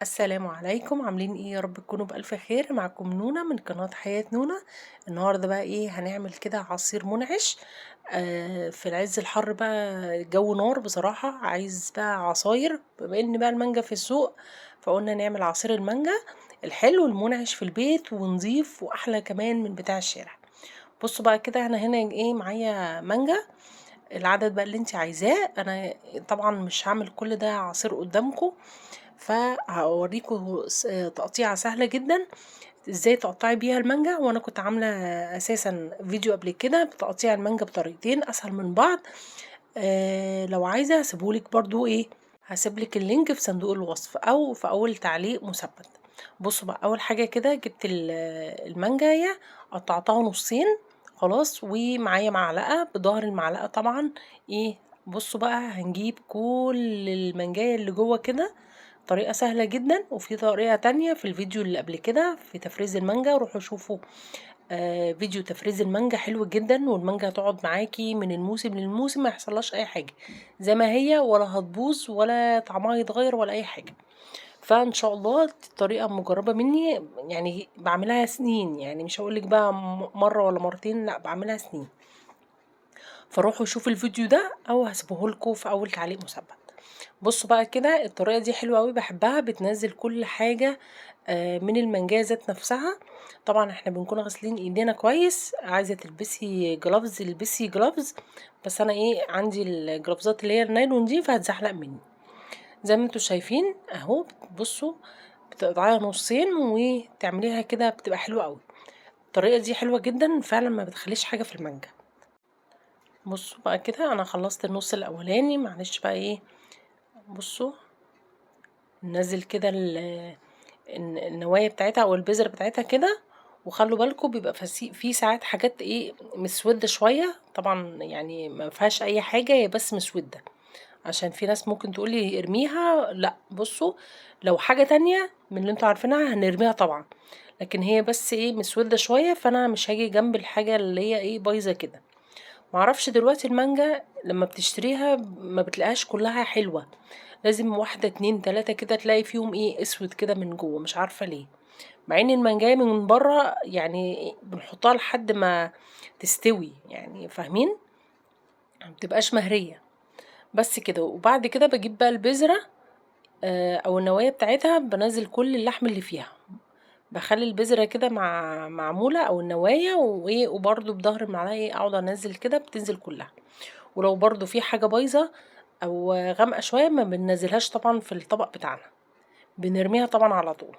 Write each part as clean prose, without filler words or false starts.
السلام عليكم، عاملين ايه؟ يا رب تكونوا بألف خير. معكم نونا من قناة حياة نونا. النهاردة بقى ايه هنعمل كده؟ عصير منعش. في العز الحر بقى الجو نار بصراحة، عايز بقى عصاير. بما ان بقى المانجا في السوق، فقلنا نعمل عصير المانجا الحلو المنعش في البيت ونضيف واحلى كمان من بتاع الشارع. بصوا بقى كده، انا هنا ايه معايا مانجا. العدد بقى اللي انت عايزاه. انا طبعا مش هعمل كل ده عصير قدامكم، فهوريكم تقطيعة سهلة جدا ازاي تقطعي بيها المانجا. وانا كنت عاملة اساسا فيديو قبل كده بتقطيع المانجا بطريقتين اسهل من بعض. لو عايزة هسيبهولك برضو ايه، هسيبلك اللينك في صندوق الوصف او في اول تعليق مثبت. بصوا بقى، اول حاجة كده جبت المانجاية، قطعتها نصين خلاص، ومعايا معلقة بظهر المعلقة طبعا. ايه، بصوا بقى هنجيب كل المانجاية اللي جوه كده. طريقة سهلة جدا، وفي طريقة تانية في الفيديو اللي قبل كده في تفريز المانجا، روحوا شوفوا فيديو تفريز المانجا حلو جدا. والمانجا هتقعد معاكي من الموسم للموسم، ما يحصلهاش اي حاجة، زي ما هي، ولا هتبوظ ولا طعمها يتغير ولا اي حاجة. فان شاء الله الطريقة مجربة مني، يعني بعملها سنين، يعني مش هقولك بقى مرة ولا مرتين، لا بعملها سنين. فروحوا شوفوا الفيديو ده او هسيبهولكوا في اول تعليق مثبت. بصوا بقى كده، الطريقة دي حلوة قوي بحبها، بتنزل كل حاجة من المانجا ذات نفسها. طبعا احنا بنكون غاسلين ايدينا كويس. عايزة تلبسي جلافز البسي جلافز، بس انا ايه عندي الجلافزات اللي هي النايلون دي فهتزحلق مني. زي ما انتوا شايفين اهو. بصوا، بتقطعيها نصين وتعمليها كده بتبقى حلوة قوي. الطريقة دي حلوة جدا فعلا، ما بتخليش حاجة في المانجا. بصوا بقى كده، انا خلصت النص الاولاني، معلش بقى ايه. بصوا، ننزل كده النوايا بتاعتها او البذرة بتاعتها كده. وخلوا بالكم بيبقى في ساعات حاجات ايه مسودة شوية، طبعا يعني ما فيهاش اي حاجة، هي بس مسودة. عشان في ناس ممكن تقولي ارميها، لا بصوا، لو حاجة تانية من اللي انتوا عارفينها هنرميها طبعا، لكن هي بس ايه مسودة شوية، فانا مش هاجي جنب الحاجة اللي هي ايه بايظة كده. معرفش دلوقتي المانجا لما بتشتريها ما بتلاقيهاش كلها حلوة، لازم واحدة اتنين تلاتة كده تلاقي فيهم ايه اسود كده من جوه، مش عارفة ليه. مع ان المانجاية من بره يعني بنحطها لحد ما تستوي، يعني فاهمين، مبتبقاش مهرية. بس كده، وبعد كده بجيب بقى البذرة او النوايا بتاعتها، بنزل كل اللحم اللي فيها، بخلي البذرة كده معمولة او النوايا وايه، وبرضو بظهر المعلقة ايه اقعد انزل كده بتنزل كلها. ولو برضو في حاجة بايظة او غامقة شوية ما بننزلهاش طبعا في الطبق بتاعنا، بنرميها طبعا على طول.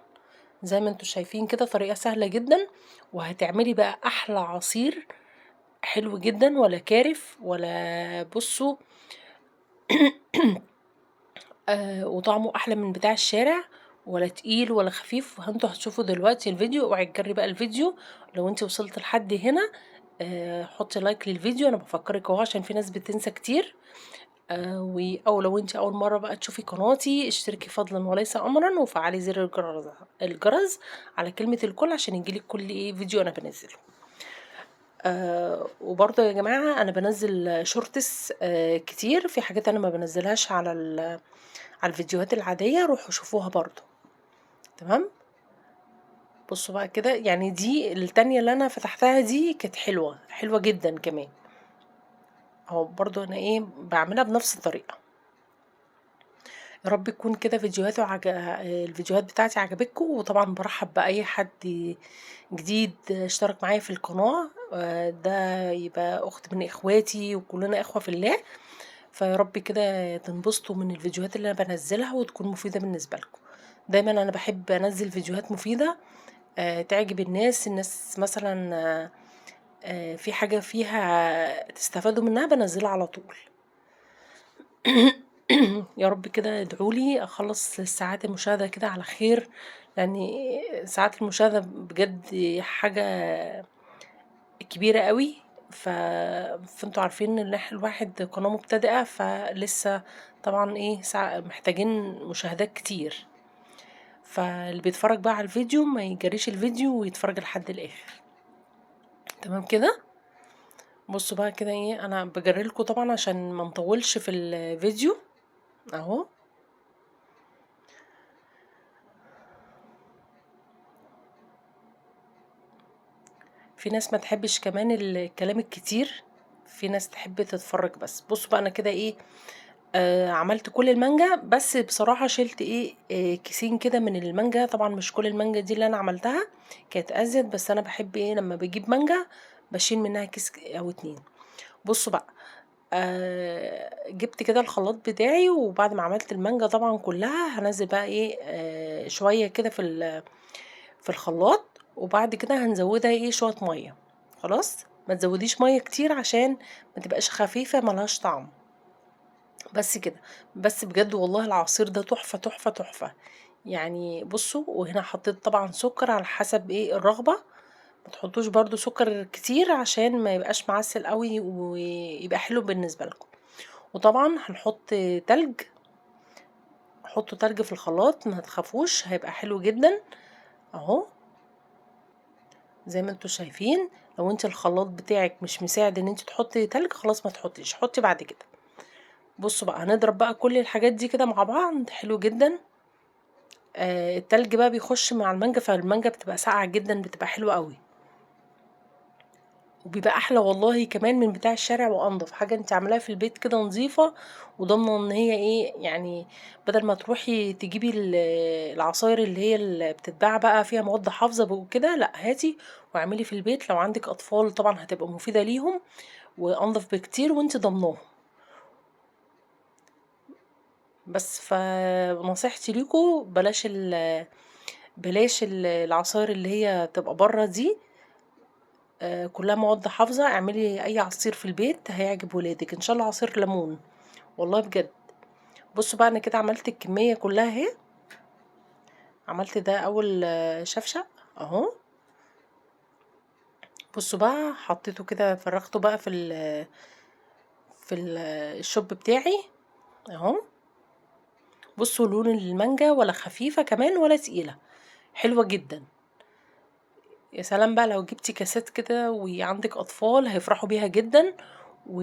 زي ما انتوا شايفين كده، طريقة سهلة جدا، وهتعملي بقى احلى عصير حلو جدا، ولا كارف ولا بصوا وطعمه احلى من بتاع الشارع، ولا تقيل ولا خفيف. انتوا هتشوفوا دلوقتي الفيديو، اوعي تجري بقى الفيديو. لو انت وصلت لحد هنا حطي لايك للفيديو، انا بفكرك اهو عشان في ناس بتنسى كتير. او لو انت اول مره بقى تشوفي قناتي، اشتركي فضلا وليس امرا، وفعلي زر الجرس على كلمه الكل عشان يجيلك كل ايه فيديو انا بنزله. وبرضه يا جماعه انا بنزل شورتس كتير، في حاجات انا ما بنزلهاش على الفيديوهات العاديه، روحوا شوفوها برضه. تمام. بصوا بقى كده، يعني دي التانية اللي انا فتحتها دي كانت حلوه حلوه جدا كمان. اهو برضه انا ايه بعملها بنفس الطريقه. يا رب تكون كده الفيديوهات بتاعتي عجبتكم. وطبعا برحب بأي حد جديد اشترك معايا في القناة، ده يبقى أخت من إخواتي وكلنا إخوة في الله. فيا رب كده تنبسطوا من الفيديوهات اللي أنا بنزلها وتكون مفيدة بالنسبة لكم. دايما أنا بحب أنزل فيديوهات مفيدة تعجب الناس مثلا، في حاجة فيها تستفادوا منها بنزلها على طول. يا رب كده ادعولي اخلص ساعات المشاهدة كده على خير، لان ساعات المشاهدة بجد حاجة كبيرة قوي. ف... فانتوا عارفين ان الواحد قناة مبتدئة، فلسه طبعا ايه محتاجين مشاهدات كتير. فاللي بيتفرج بقى على الفيديو ما يجريش الفيديو ويتفرج لحد الاخر. تمام كده. بصوا بقى كده ايه، انا بجري لكم طبعا عشان ما نطولش في الفيديو. اهو في ناس ما تحبش كمان الكلام الكتير، في ناس تحب تتفرج بس. بصوا بقى انا كده ايه، عملت كل المانجا، بس بصراحة شِلت إيه، كيسين كده من المانجا، طبعًا مش كل المانجا دي اللي أنا عملتها، كانت أزيد، بس أنا باحب إيه لمّا باجيب مانجا باشيل منها كيس أو 2. بُصّوا بقى، جِبت كده الخلاط بتاعي، وبعد ما عملت المانجا طبعًا كلّها، هانزّل بقى إيه، شوية كده في الخلاط، وبعد كده هنزوّدها إيه، شوية مَيّة، خلاص؟ ما تزوّديش مَيّة كتير عشان ما تبقاش خفيفة ما لهاش طعم. بس كده. بس بجد والله العصير ده تحفة، تحفة، تحفة. يعني بُصّوا، وهنا حطيت طبعًا سُكّر على حسب إيه الرغبة، ما تحطّوش برضه سُكّر كتير عشان ما يبقاش معسّل أوي ويبقى حلو بالنسبة لكم. وطبعًا هنحط تلج، حطّوا تلج في الخلاط ما تخافوش هيبقى حلو جدًا، أهو زي ما أنتم شايفين. لو أنتِ الخلاط بتاعِك مش مساعد إن أنتِ تحطّي تلج خلاص ما تحطّيش، حطّي بعد كده. بُصّوا بقى هنضرب بقى كل الحاجات دي كده مع بعض حلو جدًا. التلج بقى بيخش مع المانجا، فالمانجا بتبقى ساقعة جدًا، بتبقى حلوة أوي، وبيبقى أحلى والله كمان من بتاع الشارع وأنضف، حاجة أنتِ عاملاها في البيت كده نضيفة، وضامنة إن هي إيه، يعني بدل ما تروحي تجيبي العصاير اللي هي بتتباع بقى فيها مواد حافظة وكده، لأ هاتي واعملي في البيت، لو عندِك أطفال طبعًا هتبقى مفيدة ليهم، وأنضف بكتير وأنتِ ضامناهم. بس فنصيحتي ليكم بلاش العصاير اللي هي بتبقى برّه دي، كلّها مواد حافظة، اعملي أي عصير في البيت هيعجب ولادِك، إن شاء الله عصير ليمون، والله بجد. بُصّوا بقى أنا كده عملت الكمية كلّها أهي، عملت ده أول شفشق أهو. بُصّوا بقى حطيته كده فرّغته بقى في الشوب بتاعي أهو. بُصّوا لون المانجا ولا خفيفة كمان ولا تقيلة، حلوة جدًا. يا سلام بقى لو جبتِ كاسات كده وعندِك أطفال هيفرحوا بيها جدًا، و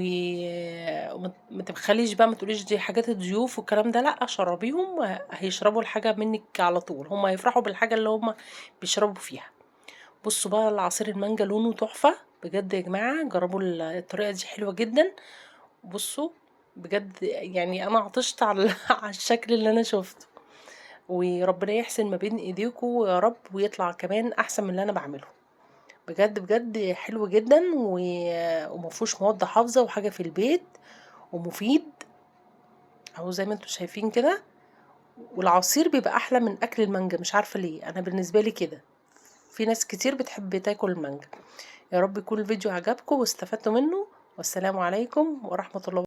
وما تبخليش بقى، ما تقوليش دي حاجات الضيوف والكلام ده، لأ شرّبيهم هيشربوا الحاجة منِّك على طول، هُم هيفرحوا بالحاجة اللي هُم بيشربوا فيها. بُصّوا بقى العصير المانجا لونه تحفة، بجد يا جماعة جرّبوا الطريقة دي حلوة جدًا. بُصّوا بجد يعني أنا عطشت على على الشكل اللي أنا شُفته، وربنا يحسن ما بين إيديكم يا رب، ويطلع كمان أحسن من اللي أنا باعمله. بجد، بجد حلو جدًا وما فيهوش مواد حافظة وحاجة في البيت ومفيد أهو زي ما أنتم شايفين كده، والعصير بيبقى أحلى من أكل المانجا مش عارفة ليه، أنا بالنسبة لي كده، في ناس كتير بتحب تاكل المانجا. يا رب يكون الفيديو عجبكم واستفدتوا منه، والسلام عليكم ورحمة الله